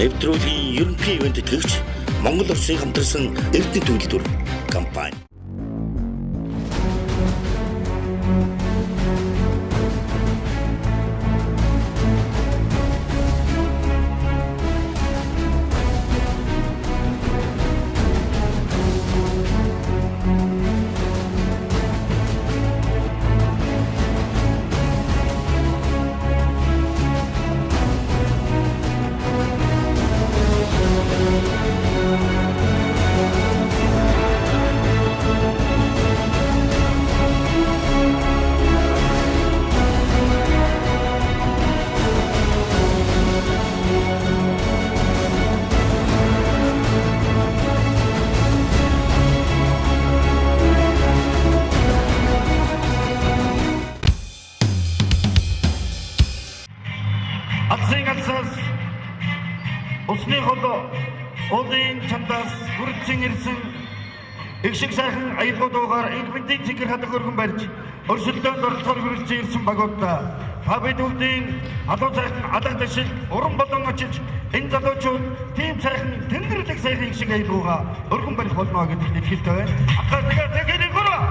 Нэвтрүүлгийн ерөнхий ивент тэтгэгч Монгол Улсын хамтарсан Эрдэнэ төлөвлөлтөөр компани. Усны холоо уулын чандаас хүрцэн ирсэн их шиг сайхан аялгуудаар инвентийн цэгэр хадаг өргөн барьж өрсөлдөөнд оролцоор хүрэлцэн ирсэн багуудаа та бидүүдийн алуу сайхан алга ташил уран болон очиж энэ залуучууд тийм сайхан тэндэрлэг сайхан их шиг аялгуугаа өргөн барих болно гэдэгт итгэлтэй байна. Академик тэтгэлийн гурав.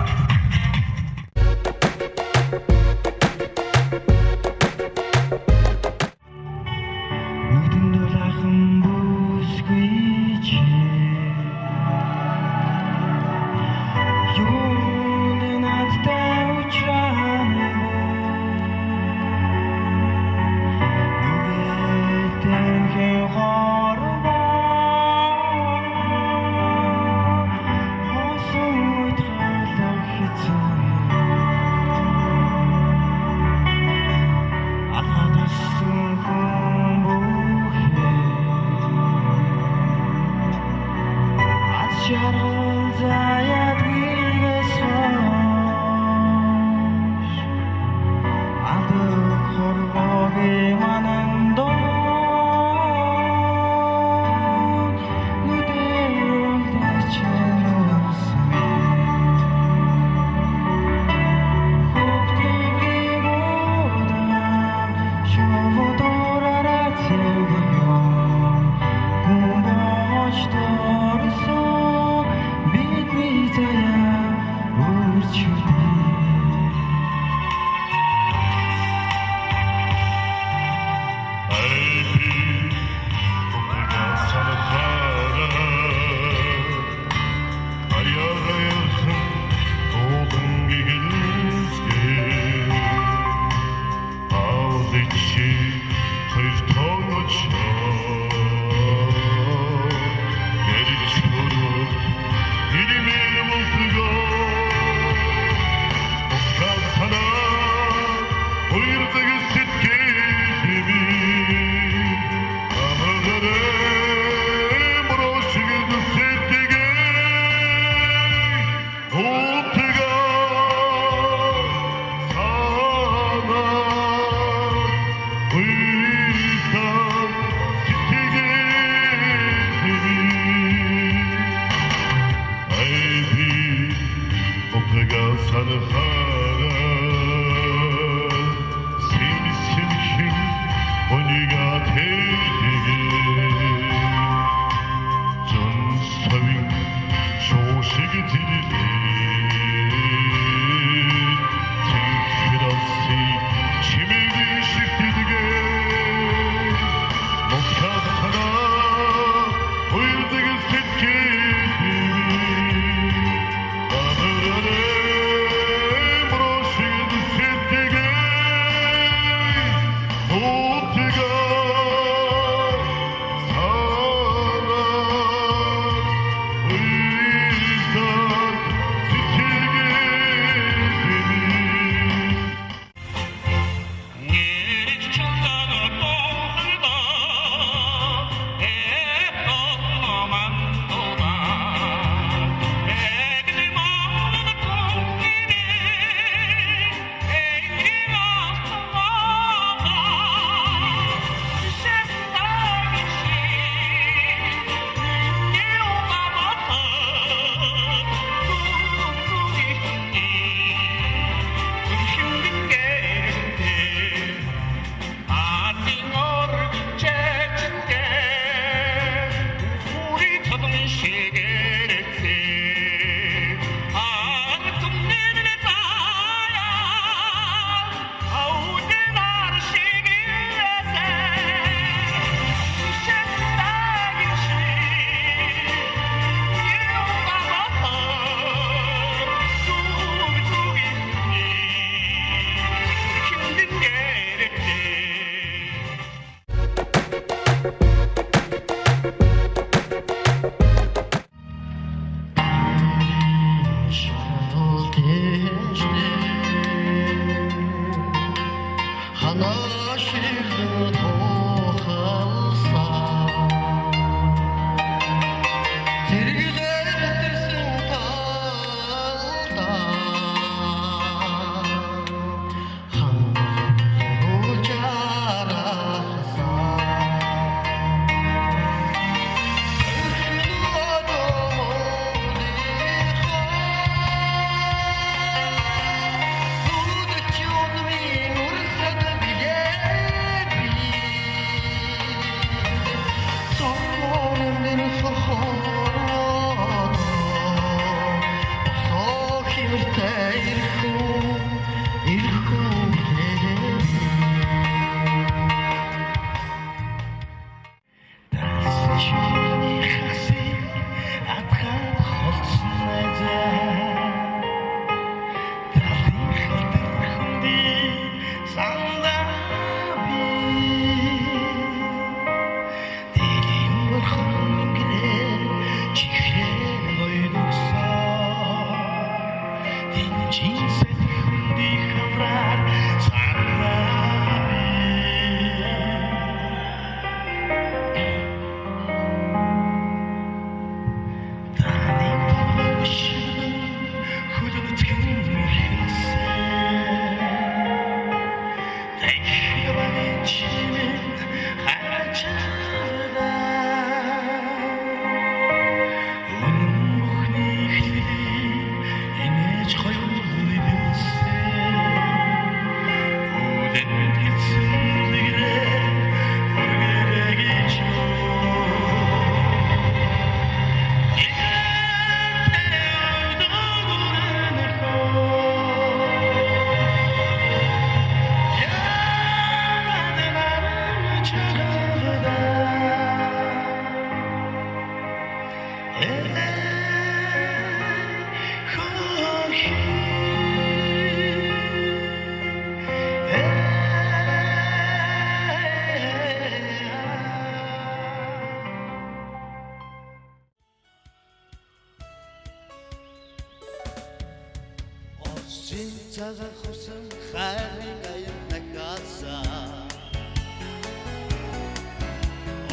진짜가 호성 хайрыг нахаасаа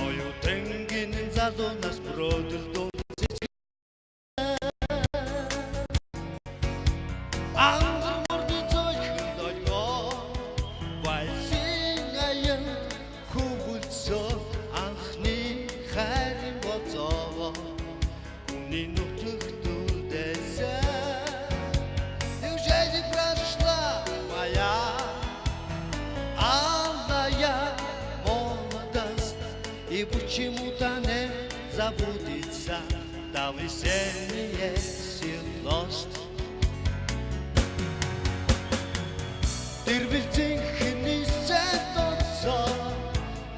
оюутангийн залуунаас бродолдоо ангаморны зойхон дойгоо вайсын аян хөвөлцөө анхны хайрын боцоо үний нутагтуудээсээ И почему-то не забудется до весеннее силост. Тэрвэлзэн хэнийсээ тооцоо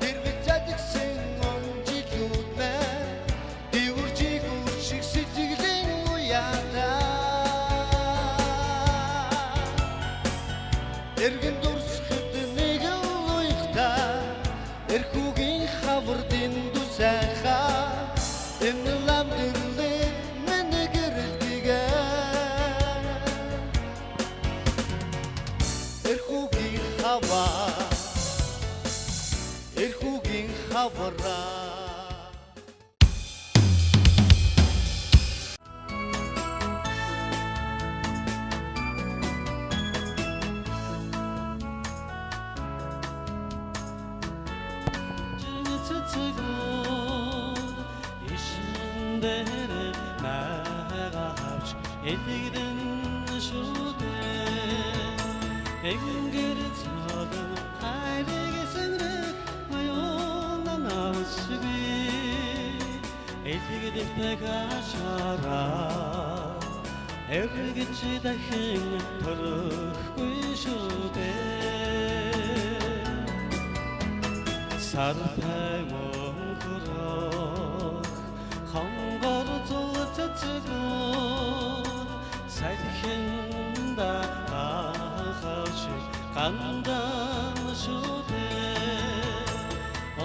тэрвэлзэдгсэн онжилүүд мэ дивүржиг үршиг сэтгэлийн уяата эргэн дурсахад нэг уйхта эрхүүгийн хавардын дусайхаа энэ ламдэрлэ миний гэрэлтигэ эрхүүгийн хавараа Elden şude engerizadım haylige sende mayona nasbi eldige de kaşara ergici dahin tarık şude sarpay mongro хангар зулцэцгөө сайхинда хаач гандан шүдэ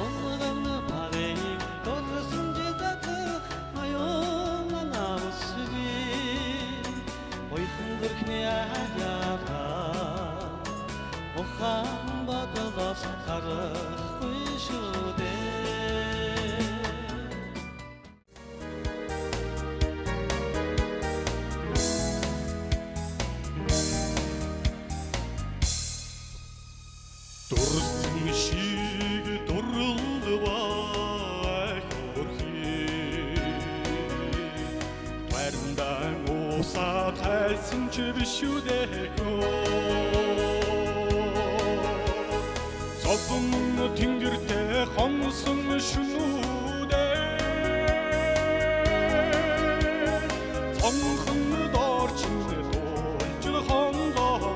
онган парыг дөрсөн жидах аюуна намсби ойхон гэрхний аяга охан бадагаас тарахгүй шүү дээ. Дурсан шиг дурлваа хөрхий Баримдан усаа тайлсан ч биш үү дээ Зовлон тэнгэртэй хонсон шүнүүдээ Цонхон дорчин дуулж хонгоо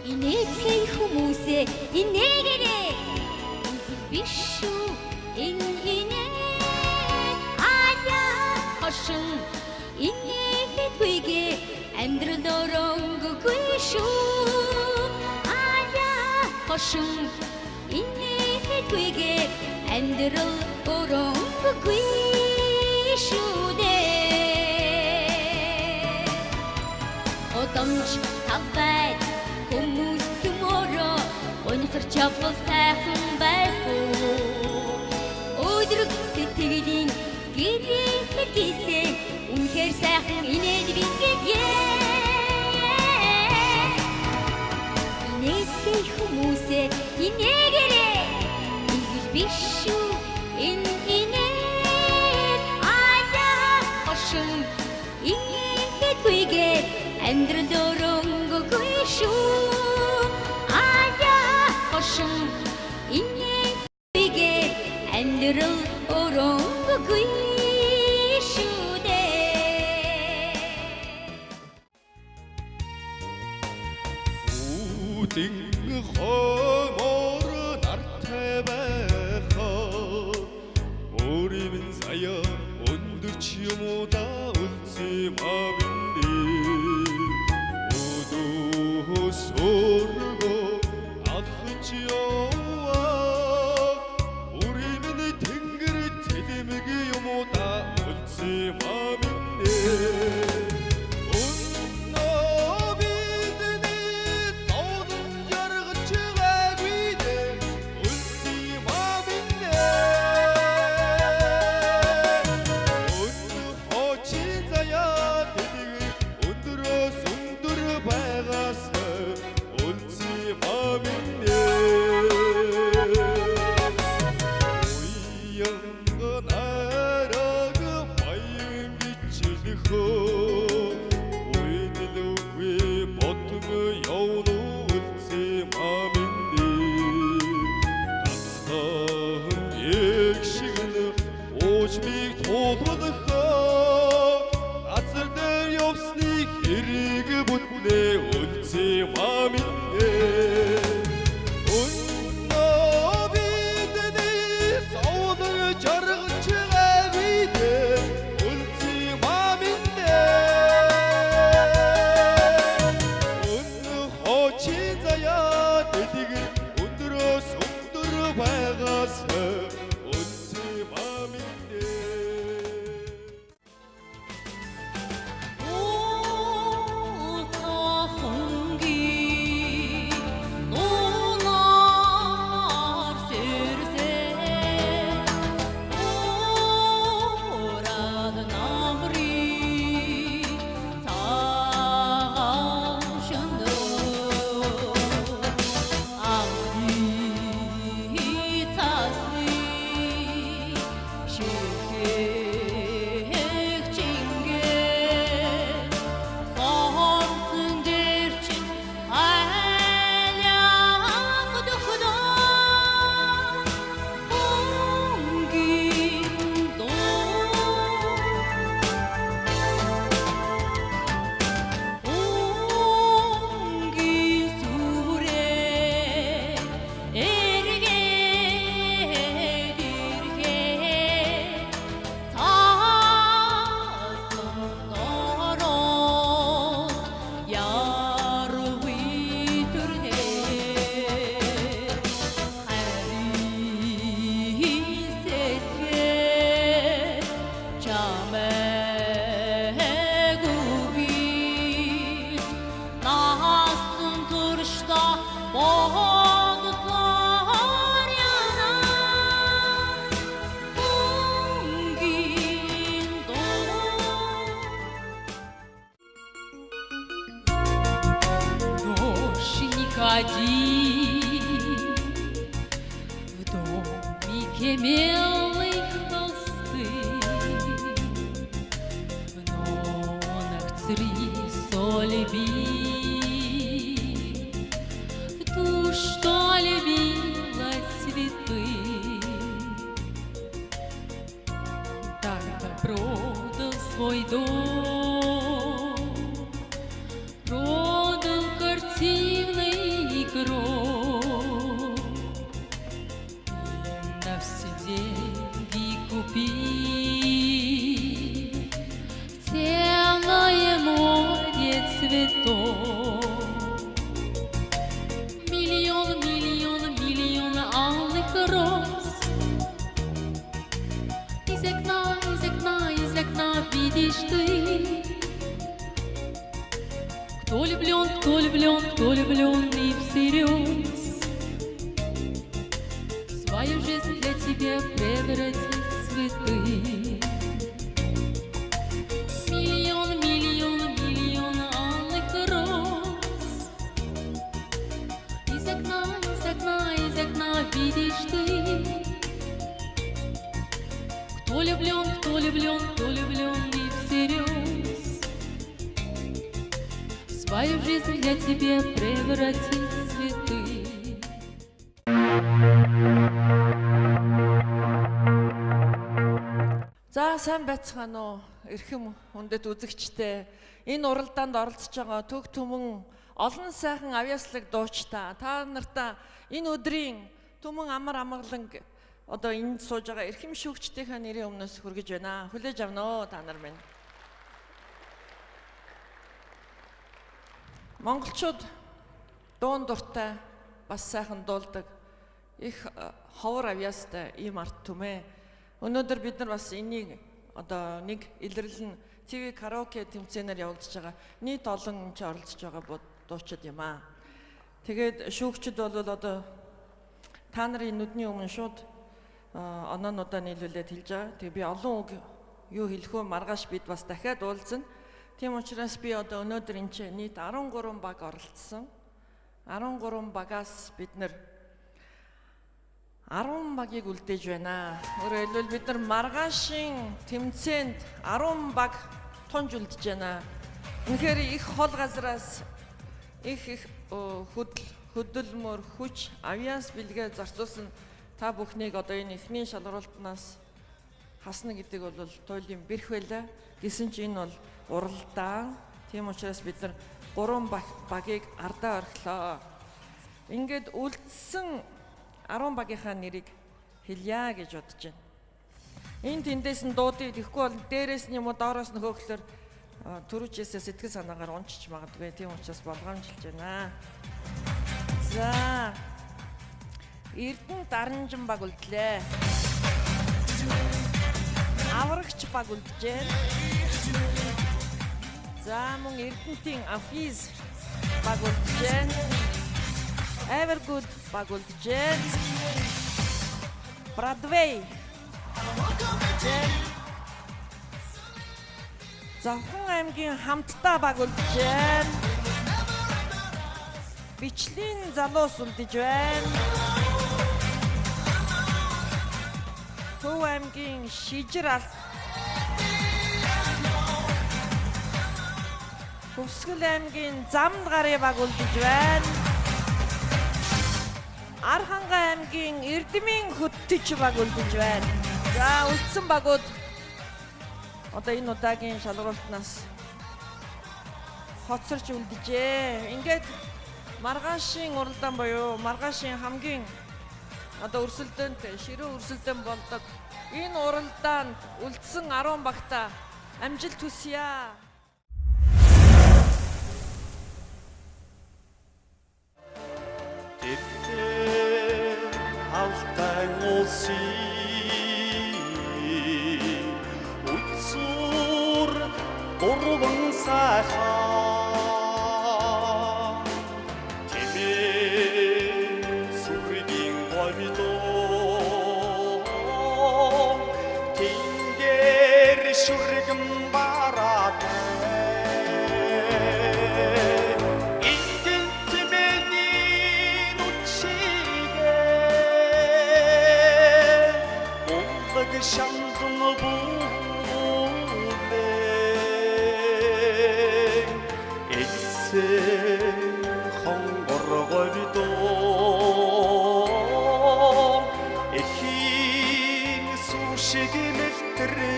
Инээдхий хүмүүсээ инээгээрээ биш шүү инээ аяа хошин инээдгүйгээ амьдрал өрөнгөгүй шүү аяа хошин инээдгүйгээ амьдрал өрөнгөгүй шүү дээ одомж тавбай хүмүүс төмөрөө өнөхөр чавл сайхан байхгүй өдрөг сэтгэлийн гэрээ гисээ үнэхээр сайхан инээд бигээ инээдхий хүмүүсээ инээгээрээ ингл биш шүү инээд аяа хошин инээдгүйгээ амьдрал өрөнгөгүй шүү аяа хошин инээдгүйгээ амьдрал өрөнгөгүй шүү дээ Үүдэн хомор нартай байхаа өөрийн сая өндөрч юм уу да үлзээ Sorgo adhıç yoğa Urimin tengri telimgi yumuda Өвчмийг туулгахаа газар дээр явсны хэрэг бүтнээ үлцээ маминээ Өнөө бидний зовлон жаргаж гавидээ үлцээ маминээ Өнөө хочин заяа дэлгэр өндрөөс өндөр байгаас үлцээ маминээ В домике милый холсты, в нонах цари соли ту, что любила цветы, тогда продал свой дом, продал картинный гроб, на все деньги купил целое море цветов. Миллион, миллион, миллион алых роз. Из окна видишь ты. Кто влюблен, кто влюблен, кто влюбленный всерьез, свою жизнь для тебя превратит в цветы. Миллион, миллион, миллион алых роз. Из окна видишь ты. Кто влюблен, кто влюблен, кто влюбленный всерьез, свою жизнь для тебя превратит в цветы. За сайн байцгаана уу? Эрхэм хүндэт үзэгчтэй. Энэ уралдаанд оролцож байгаа төг түмэн олон сайхан авьяаслаг дуучтай. Та нартаа энэ өдрийн түмэн амар амгалан одоо энд сууж байгаа эрхэм шүүгчдийнхээ нэрийн өмнөөс хүргэж байна. Хүлээж авна уу та нар минь. Монголчууд дуун дуртай бас сайхан дуулдаг их ховор авьяастай ийм арт түмээ. Өнөөдөр бид нар бас энийг одоо нэг илэрлэн ТV караоке тэмцээнээр явуулж байгаа. Нийт олон ч оролцож байгаа дуучид юм аа. Тэгээд шүүгчд бол одоо та нарын нүдний өмнө шууд оноонуудаа нийлүүлээд хэлж байгаа. Тэгээ би олон үг юу хэлэх вэ маргааш бид бас дахиад уулзна. Тийм учраас би одоо өнөөдөр энэ чинь нийт 13 баг оролцсон. 13 багаас бид нэр 10 багийг үлдээж байна. Өөрөөр хэлбэл бид нар маргаашийн тэмцээнд 10 баг тунж үлдэж байна. Үнэхээр их хол газраас их хөдөлмөр, хүч, авьяас бэлгээ зарцуулсан та бүхнийг одоо энэ эхний шалралтнаас хасна гэдэг бол туйлын бэрх байлаа. Гэсэн ч энэ бол уралдаан. Тийм учраас бид нар 3 багийг ардаа орхилоо. Ингээд үлдсэн 10 багийнхаа нэрийг хэлье гэж бодож байна. Энэ тэндээс нь дуудыг ихгүй бол дээрээс нь юм уу доороос нь хөөхлөөр төрүүчээсээ сэтгэл санаагаар унчиж магадгүй. Тийм учраас болгоомжилж байна. За. Эрдэнэ Даранжин баг үлдлээ. Аврагч баг үлджээ. За мөн Эрдэнэтийн Афиз баг үлджээ. Evergood баг үлджээ. Бродвей. Завхан аймгийн хамтдаа баг үлджээ. Бичлийн залуус үлдэж байна. Төв аймгийн Шижир алт. Хүсгэл аймгийн Замд гарын баг үлдэж байна. Архангай аймгийн Эрдэмийн Хөтөч баг үлдэж байна. За үлдсэн багууд одоо энэ удаагийн шалгуултнаас хоцорч үлдэжээ. Ингээд маргаашийн уралдаан буюу маргаашийн хамгийн одоо өрсөлдөөнтэй ширээ өрсөлдөөн болдог энэ уралдаанд үлдсэн 10 багтаа амжилт хүсье. Алтай улсын үцүр гурван сайхан тэмээ сүргийн говидо тэнгэр шүргэн бараад шандын бүлээ эцэг хонгоргой бидoo эхийн сүшиг мэлтэрнэ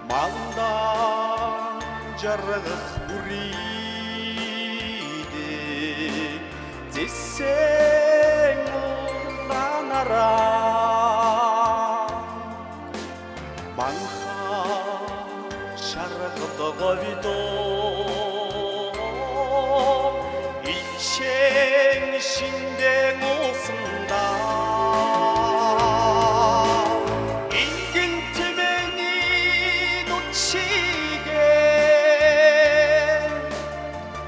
мандан жаргах бүрийдэ зэсэн манха шаргад говидо ичэн шиндэн усанда ингэн тэмэний нүчигэ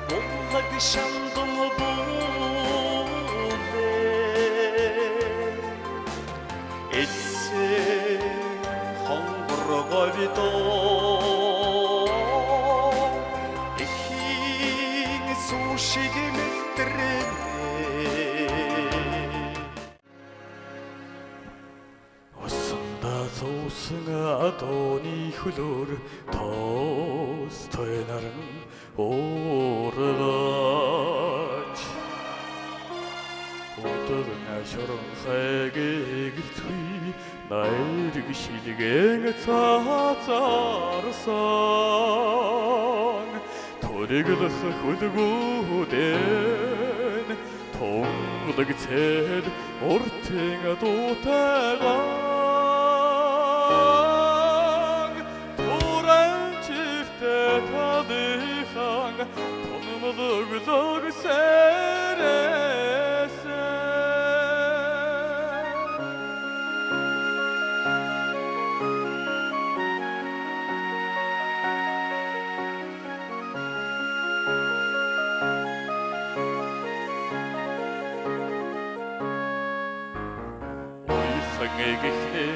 бомбаг шандын говидо эхийн сүшиг мэлтэрнэ усанда суусан адууны хөлөөр тоостой наран уургаач өдөрнө шоронхайг гэлцгүй найраг шилгэн цаацаарсан төриглөх хөлгүүдэн тонглог цэд уртын дуутайгаан туранчиртэ тадыхан тонмологлог сэрэсэн гэхнэ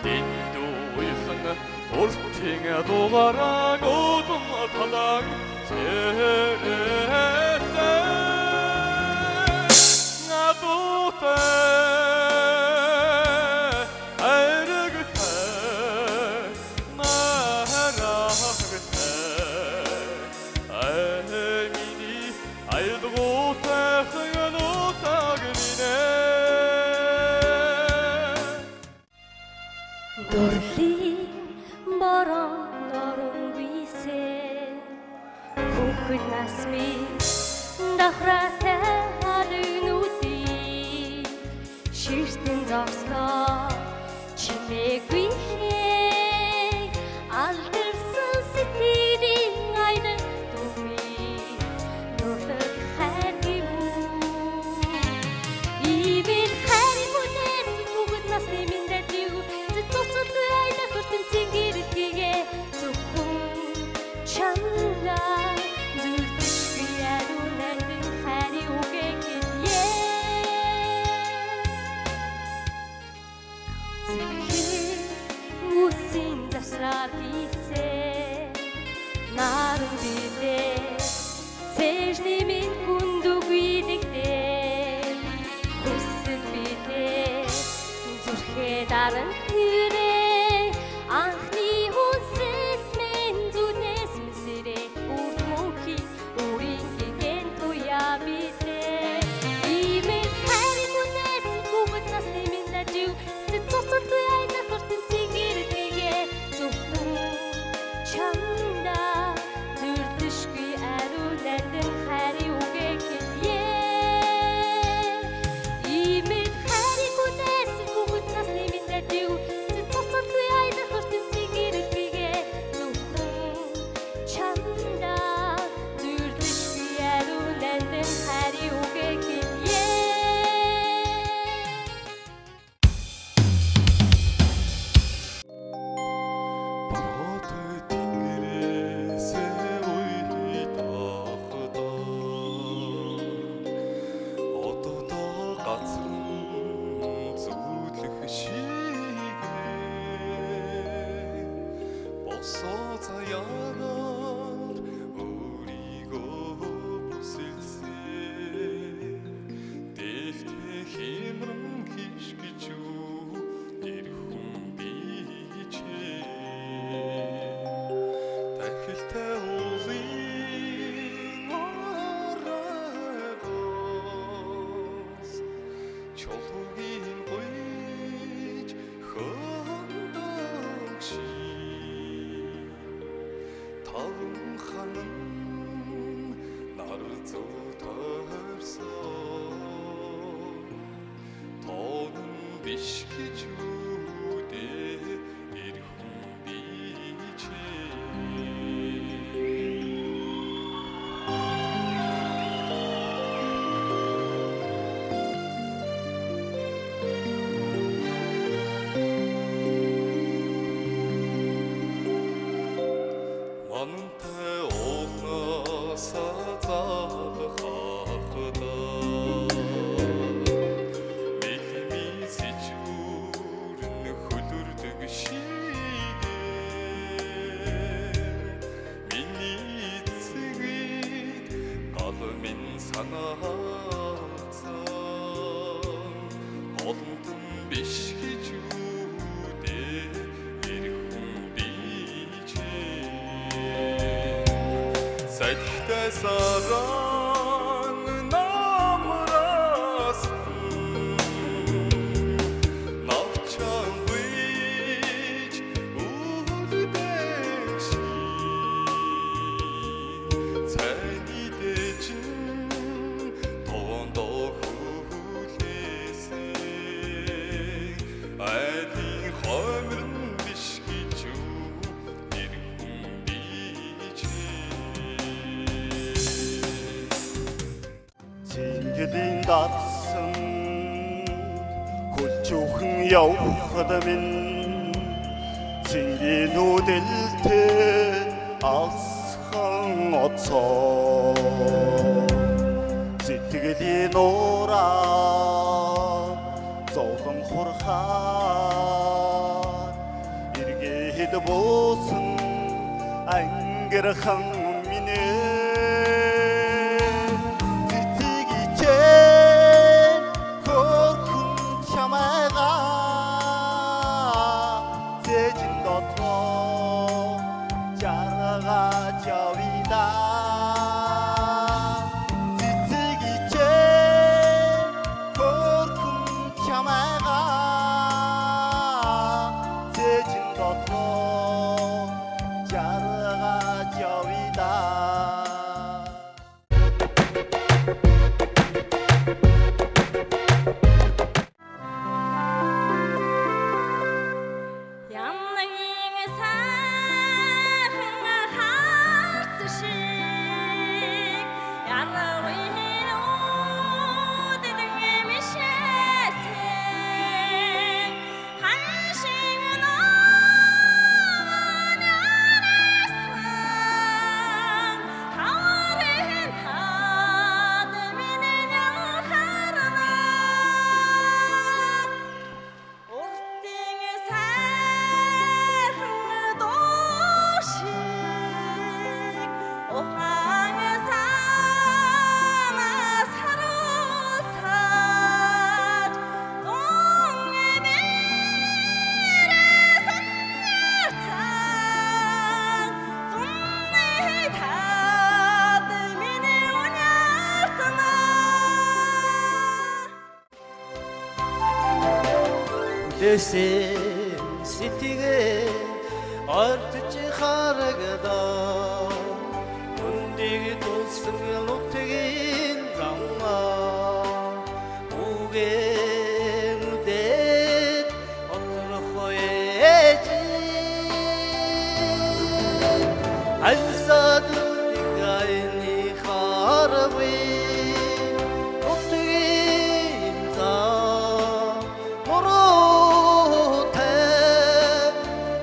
дэндүүсэн уртын дугараа одон талаг цэрэсэн надуутай айрагтай нарахтай аймини айдгуутай хянутаг минэ Дурлийн борон норнгүйсээ хүүхэд нас минь дахратай алынуудыг ширтэн зогсноо чимээгүй алдарсан сэтгэлийн аян дүмий нүрдэг хайргийн ивэр хайргуудээс хүүхэд насны минь дэдив цуцулгүй аян хүртэн цэнгэрхийгээ зөвхөн чамлаа зүрдшгүй яруунанд хайрын үгээ хэлье Мусин засраар хийсээ наран билээ Сэжний минь хүндүгүй дэгдээ Хүсэл билээ зүрхээ даран хүрээ Анхны хүсэл минь зүнээс мэсэрээ Үрд мөнхийн үрийн гэгэн туяа билээ Имэн хайрын үнээс хүүхэд насны минь дажив Цуцулгүй аяна хүртэн цэнгэрхийгээ зөвхөн чамдаа зүрдэшгүй ариун нандин хайрын үгээ хэлье Имэн хайрын үнээс хүүхэд насны минь дажив Цуцулгүй аяна хүртэн цэнгэрхийгээ зөвхөн чамдаа зүрдэшгүй ариун нандин хайрын үгээ хэлье Боротой тэнгэрээсээ уйлдахадаа одоодоо газар нь зүудлэх шигээ босоо заяагаар өөрийгөө бүсэлсэн дээлтэй хэмрэн хиш гэж юу ирхэн бичээ тахилтай уулын оройгоос чулуугийн гуйж хөндөгши таван ханан нар зөө тойрсон тоон биш гэж үдээ ирхэн бичээ мантай уулнасаа залхахадаа Мэлми сичүүрн хөлөрдөг шигээ миний эцэгт гал минь санаацсан олонтон биш гэж үдээ ирхэн бичээ Садхтай саран намраас навчан бич үлдэши цайны дэжин тоондоо хүлээсэн айлын хоймрон биш гэж ирхэн бичээ Цэнгэлийн датсан хөлжүүхэн явхад минь цэнгийн үдэлтэй алсхан оцоо сэтгэлийн ураа зовхон хурхаар эргээд буусан ангирхан минь дэсэн сэтгэгээ ортж харагдаа өндийг дулсан нутгийн замаа үгэн үдээд отрохой ээж альсад гайны харвэ нутгийн зам моротай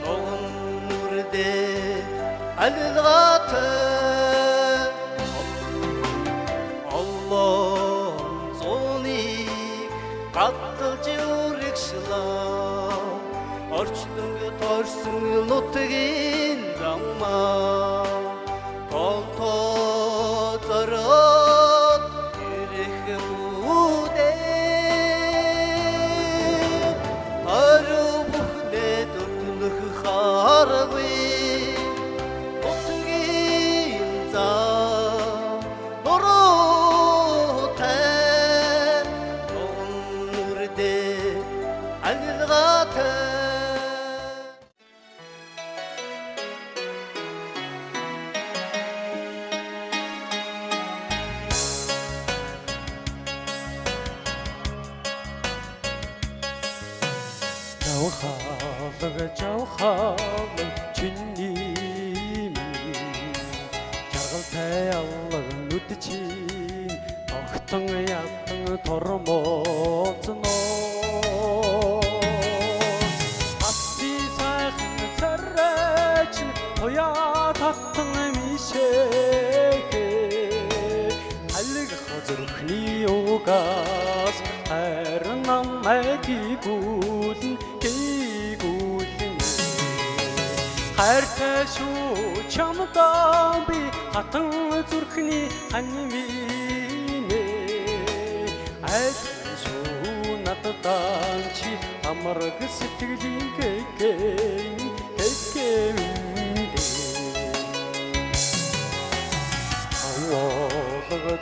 ногнурдэ алилгатай Гаталж үргэлжлээ орчлонг торсон нутгийн замаа толтоо зороод ирэх үдээ харуу бүхнээ дөртнөх харвэ нутгийн зам нороотай алилгатай жавхалаг чиний жаргалтай аллаг нүд чинь огтон ятан тормооцно асси сайхан царайч тоя татан мишэхэ алиг хозрхний угаас харин намайгүйгүүлэн хайртай шүү чамдаа би хатан зүрхний аниминэ айс шүү надад чи амарг сэтгэлийн гэгэм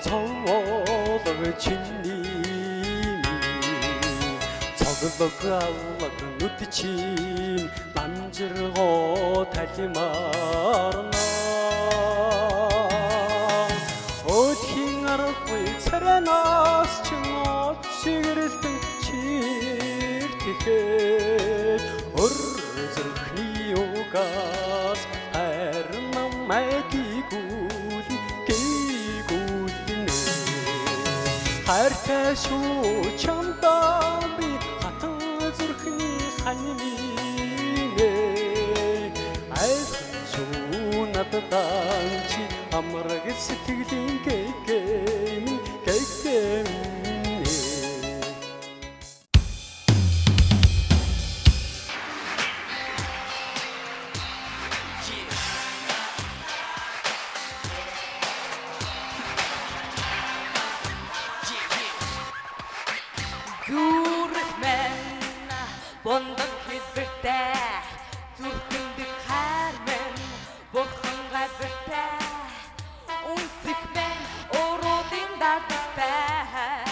цаволог чиний цоглог аллаг нүд чинь 남질고 달리마르나 어팅하라고 차려놨을 없이 그랬던 칠티해 어르들 크니오가스 하르나 말기구리네 하르타쇼 참담비 같은 저르크니 한님이 надад чи амраг сэтгэлийн гэгэм Зүрхмэн бондог хэлбэртэй зүрхэндх хармэн бурхан газартай үнсэхмэн уруудын дадагтай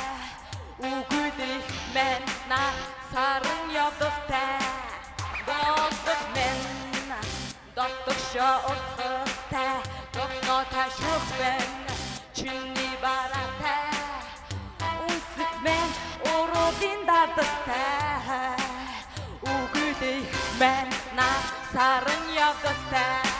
үгүйдэх мэн на саран явдагтай болдогмэн доктогшоо урцгахтай доктно ташухмэн чиний баратай үнсэхмэн уруудын дадагтай үгүйдэх мэн на саран явдагтай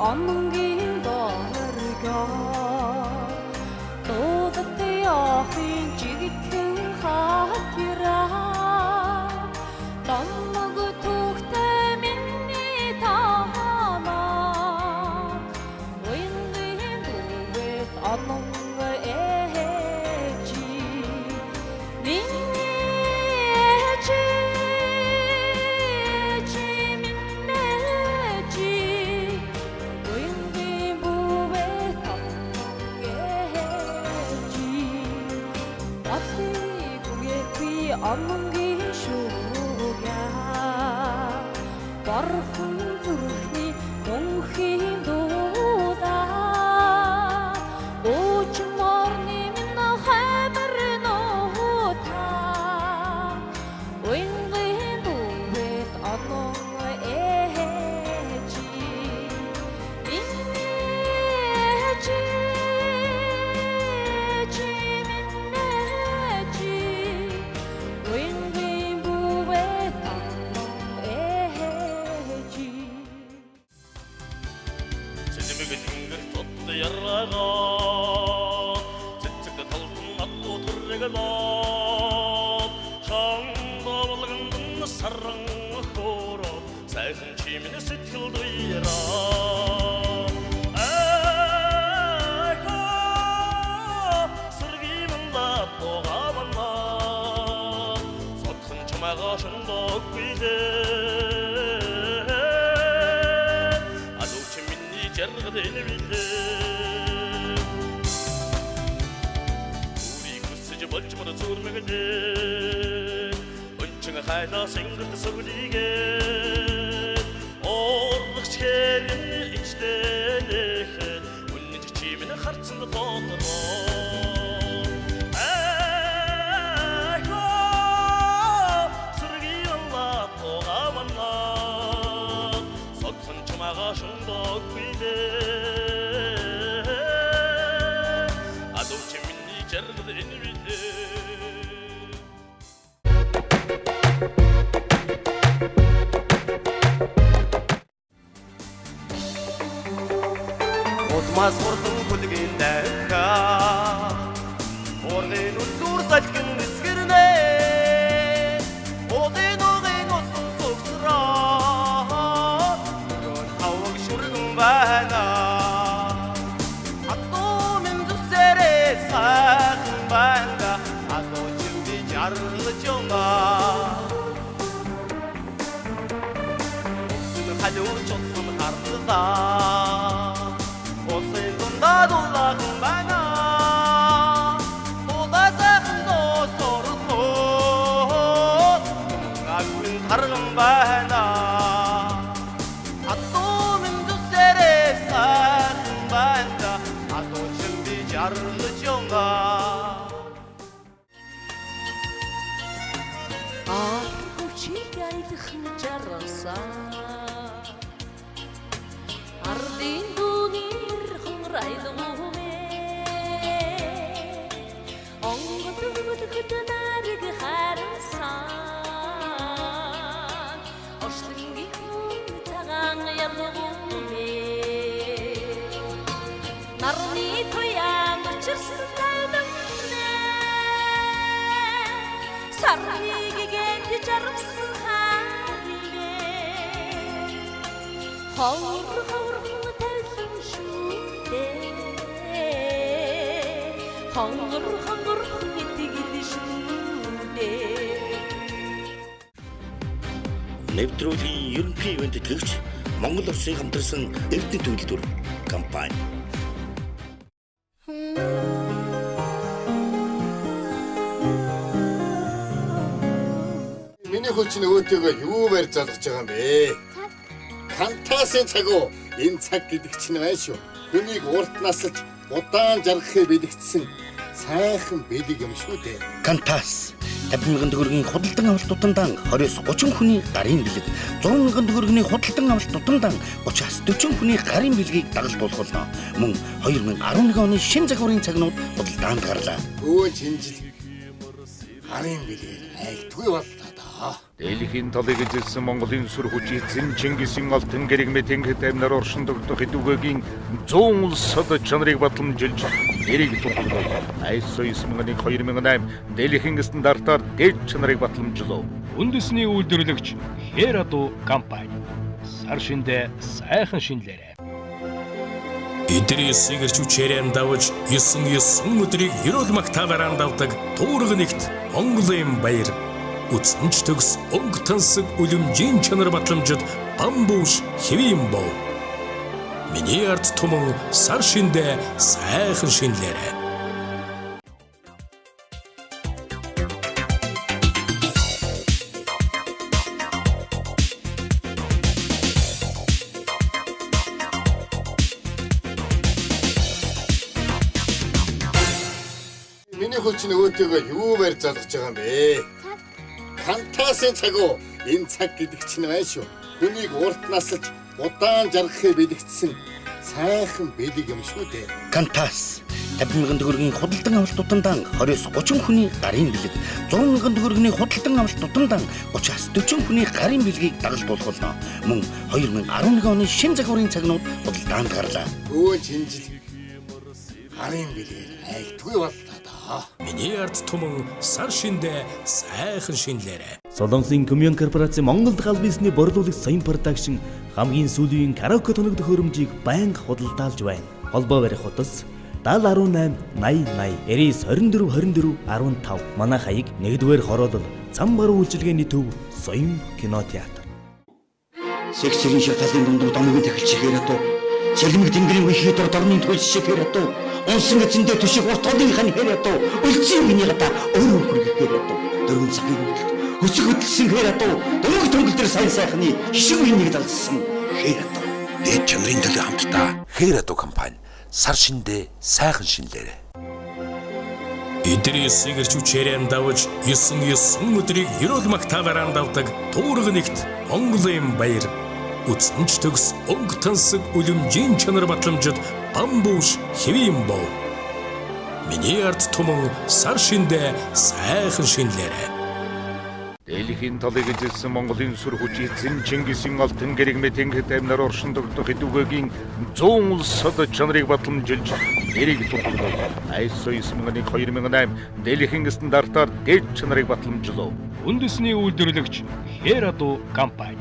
ононгийн доргоо дуудад яахын жигтгэн хатираа томог тухтай миний таамаа уянгийн дүүбэт онон ээжи Амангийн шууя бархан зүрхний мөнхийн дуудаа очморны минь хабар нуута уянгийн дүүбэт онон ээжи сайхан чимэн сэтгэл дуяраа сэргиймэнда тоогавана сотхон чамаага шондог билээ адууч минь жаргад энэвилээ 우리 구스지 멀지마다 зүрмэгдээ өнчиг хайнаа сэнгэрд сүглийгээ Оргчэрэн ичдэнэхэн үнэн чимэн харцсан дотороо Ахо сэргиймэнда тоогавана сотхон чамаага шондог билээ адууч минь жаргад энэвилээ Мас хурдан хүлгэн даха Орны нүзүр салгин эсгэрнэ Одын угын усан суксраа Гон хаваг шүргэн байна Атуу минь зүсэрэ сайхан байна Атуу чимди жарлаж ёна Үсэн халуур чотсон харлаа Osin dundadullah bana Odasakın dostorlu Akın kargın bana Attumin düsere sakın bana Attu şimdi jarlı jonga Ah uçigaydıkın jarasa Ardın dunir hıngraydıgıme Oңғыдығыдығы narıgı harsan Oştıngi tağan yalığıme Narni toyan uçırsın dağdımne Sarıgı geldi jarıksın halime Havur havurunu telsin şude Hangır hangır gitti gitti şude Нэвтрүүлгийн ерөнхий ивент төлөвч Монгол Улсыг хамтарсан Эрдэнэ төлөвлөлтөөр компани. Миний хүч нөгөөтэйгөө юу барь залгаж байгаа юм бэ? Кантасын цаг уу? Энэ цаг гэдэг чинь байна шүү. Хүнийг урт насалж удаан жаргахыг бэлэгдсэн сайхан бэлэг юм шүү дээ. Кантас 50,000 төгрөгийн худалдан авалт дутандан 20-30 хүний гарын бэлэг, 100,000 төгрөгийн худалдан авалт дутандан 30-40 хүний гарын бэлгийг дагалдуулах болно. Мөн 2011 оны шинэ загварын цагнууд худалдаанд гарлаа. Өө чинжил гарын билгийг айлтгүй боллоо доо. Дэлхийн талыг эзэлсэн Монголын сүр хүч эзэн Чингисийн алтан гэрэгмэ тэнгит амнаар оршин тогтох эдүгэгийн 100 улсад чанарыг батламжилж нэрийг тулгуур. Айс соёс 2008 дэлхийн стандартаар дэд чанарыг батламжлав. Үндэсний үйлдвэрлэгч Херату компани. Сар шиндээ сайхан шинэлээрэй. Эдрийн сэгэрчүүчээрэн давж 9 өдрийг ерөөл магтаалаар давдаг туурга нэгт Монголын баяр. Үцэнч төгс өнгө тансаг үлэмжийн чанар батламжид бамбууш хэвийн боо. Миний ард туман сар шиндээ сайхан шинэлээрэй. Миний хүч нөгөөтэйгөө юу барь залгаж байгаа юм бэ? Кантасын цаг уу? Энэ цаг гэдэг чинь байна шүү. Хүнийг урт насалж удаан жаргахыг бэлэгдсэн сайхан бэлэг юм шүү дээ. Кантас 50,000 төгрөгийн худалдан авалт тутамдан 20-30 хүний гарын бэлэг, 100,000 төгрөгийн худалдан авалт тутамдан 30-40 хүний гарын бэлгийг дагалдуулах болно. Мөн 2011 оны шинэ загварын цагнууд худалдаанд гарлаа. Өө чинжил гарын бэлэг айлтгүй боллоо доо. Миний ард туман сар шиндээ сайхан шинэлээрэй. Солонгосын Commun корпорацийн Монголд гал бизнесний борлуулагч Соён продакшн хамгийн сүүлийн караоке тоногдох хөрөмжийг байнга худалдаалж байна. Холбоо барих утас 7018 80 80 99 24 24 15. Манай хаяг 1-р хороолол цам баруун үйлчилгээний төв Соён кинотеатр. Сексэрийн шаталын дундуур домгийн тахилч Херату, Цэлмэг тэнгэрийн үеийн дор дорны төлс Херату, унсан эзэндээ төшиг урт толынхын Херату, үлцийн миний гадаа өөрөө хүргэх Херату, дөрвөн цагийн хөцөг хөдөлсөн Херату, дөрөв төнгөл дээр сайн сайхны хишиг үеийг далсан Херату. Дэд чанарын төлөө хамтдаа Херату компани сар шиндээ сайхан шинэлээрэй. Эдрийн сэгэрчүүчээрэн давж 9 өдрийг ерөөл магтаалаар давдаг туурга нэгт Монголын баяр. Үцэнч төгс өнгө тансаг үлэмжийн чанар батламжид бамбууш хэвийн боо. Миний ард туман сар шиндээ сайхан шинэлээрэй. Дэлхийн талыг эзэлсэн Монголын сүр хүч эзэн Чингисийн алтан гэрэгмэ тэнгит амнаар оршин тогтох эдүгэгийн 100 улсад чанарыг батламжилж нэрийг тулгуур. Айс соёс 2008 дэлхийн стандартаар дэд чанарыг батламжлав. Үндэсний үйлдвэрлэгч Херату компани.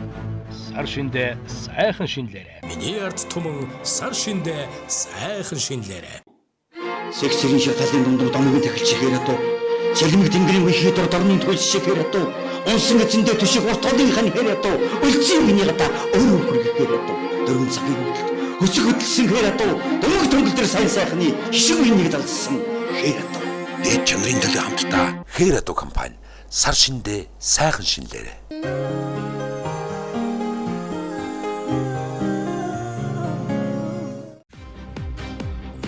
Сар шиндээ сайхан шинэлээрэй. Миний ард туман сар шиндээ сайхан шинэлээрэй. Сексэрийн шаталын дундуур домгийн тахилч Херату, Цэлмэг тэнгэрийн үеийн дор дорны төлс Херату, унсан эзэндээ төшиг урт толынхын Херату, үлцийн миний гадаа өөрөө хүргэх Херату, дөрвөн цагийн хөцөг хөдөлсөн Херату, дөрөв төнгөл дээр сайн сайхны хишиг үеийг далсан Херату. Дэд чанарын төлөө хамтдаа Херату компани сар шиндээ сайхан шинэлээрэй.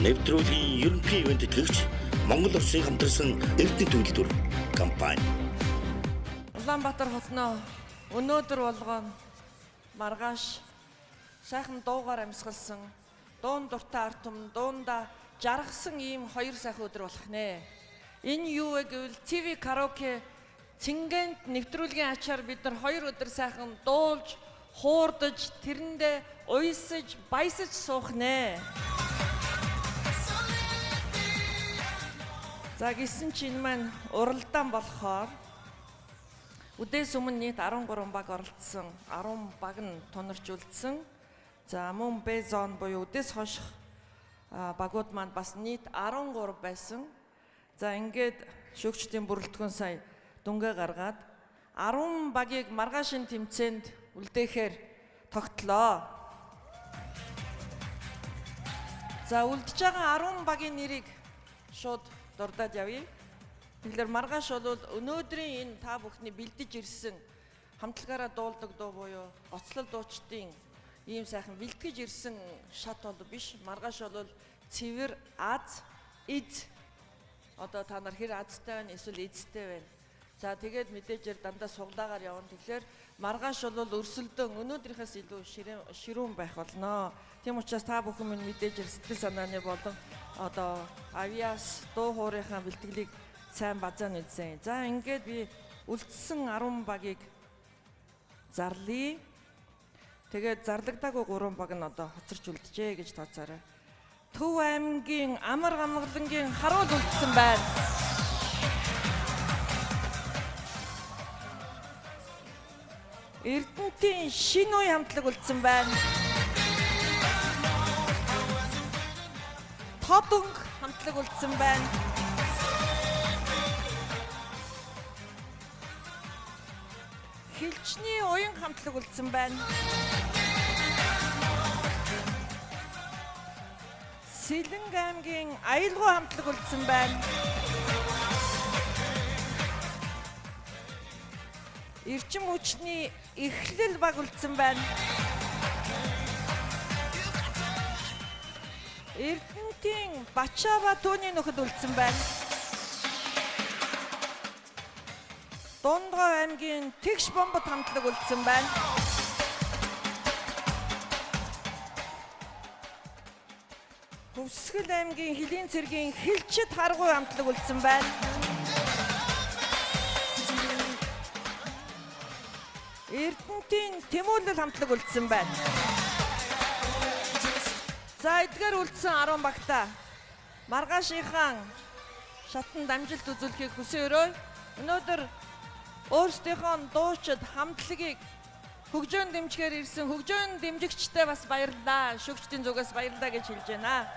Нэвтрүүлгийн ерөнхий ивент төлөвч Монгол Улсын хамтарсан эрдэнэ төлөвлөлтөр компани. Улаанбаатар хотноо өнөөдөр болгоно маргааш сайхан дуугаар амьсгалсан, дуун дуртай ард түмэн дуунда жаргасан ийм хоёр сайхан өдөр болох нэ. Энэ юу вэ гэвэл ТV караоке Цэнгэнт нэвтрүүлгийн ачаар бид нар 2 өдөр сайхан дуулж, хуурдаж, тэрэндээ уйсаж, баясаж суух нэ. За гисэн чинь маань уралдаан болохоор үдээс өмнө нийт 13 баг оролцсон, 10 баг нь тунарч үлдсэн. За мөн Б зон буюу үдээс хойших багууд маань бас нийт 13 байсан. За ингээд шүүгчдийн бүрэлдэхүүн сая дүнгээ гаргаад 10 багийг маргаашийн тэмцээнд үлдээхээр тогтлоо. За үлдэж байгаа 10 багийн нэрийг шууд дурдаад явъя. Тэгэхээр маргааш бол өнөөдрийн энэ та бүхний бэлдэж ирсэн хамтлагаараа дуулдаг дуу буюу гоцлол дуучдын ийм сайхан бэлтгэж ирсэн шат бол биш. Маргааш бол цэвэр аз эз. Одоо та нар хэр азтай байна эсвэл эзтэй байна. За тэгээд мэдээж дандаа суглаагаар явна. Тэгэхээр маргааш бол өрсөлдөөн өнөөдрийнхээс илүү ширүүн байх болно. Тийм учраас та бүхэн минь мэдээж сэтгэл санааны болон одоо авиас дуу хоорынхаа бэлтгэлийг сайн базаан үзсэн. За ингээд би үлдсэн 10 багийг зарлая. Тэгээд зарлагдаагүй 3 баг нь одоо хоцорч үлджээ гэж тооцоорой. Төв аймгийн Амар Амгалангийн харуул үлдсэн байна. Эрдэнэтийн Шинэ үе хамтлаг үлдсэн байна. Тодонг хамтлаг үлдсэн байна. Хилчний уян хамтлаг үлдсэн байна. Сэлэнг аймгийн Аялгау хамтлаг үлдсэн байна. Эрчим хүчний Эхлэл баг үлдсэн байна. Эрдэнэтийн Бачаава түүний нөхөд үлдсэн байна. Дундгой аймгийн Тэгш бомбот хамтлаг үлдсэн байна. Хөвсгөл аймгийн Хөлийн цэргийн Хилчид харгуй хамтлаг үлдсэн байна. Эрдэнэтийн Тэмүүлэл хамтлаг үлдсэн байна. За эдгээр үлдсэн 10 багтаа маргаашийнхан шатанд амжилт үзүүлэхийг хүсээрэй. Өнөөдөр өөрсдийнхөө дуучид хамтлагийг хөгжөөн дэмжихээр ирсэн хөгжөөн дэмжигчтэй бас баярлалаа. Шүгчдийн зүгээс баярлалаа гэж хэлж байна.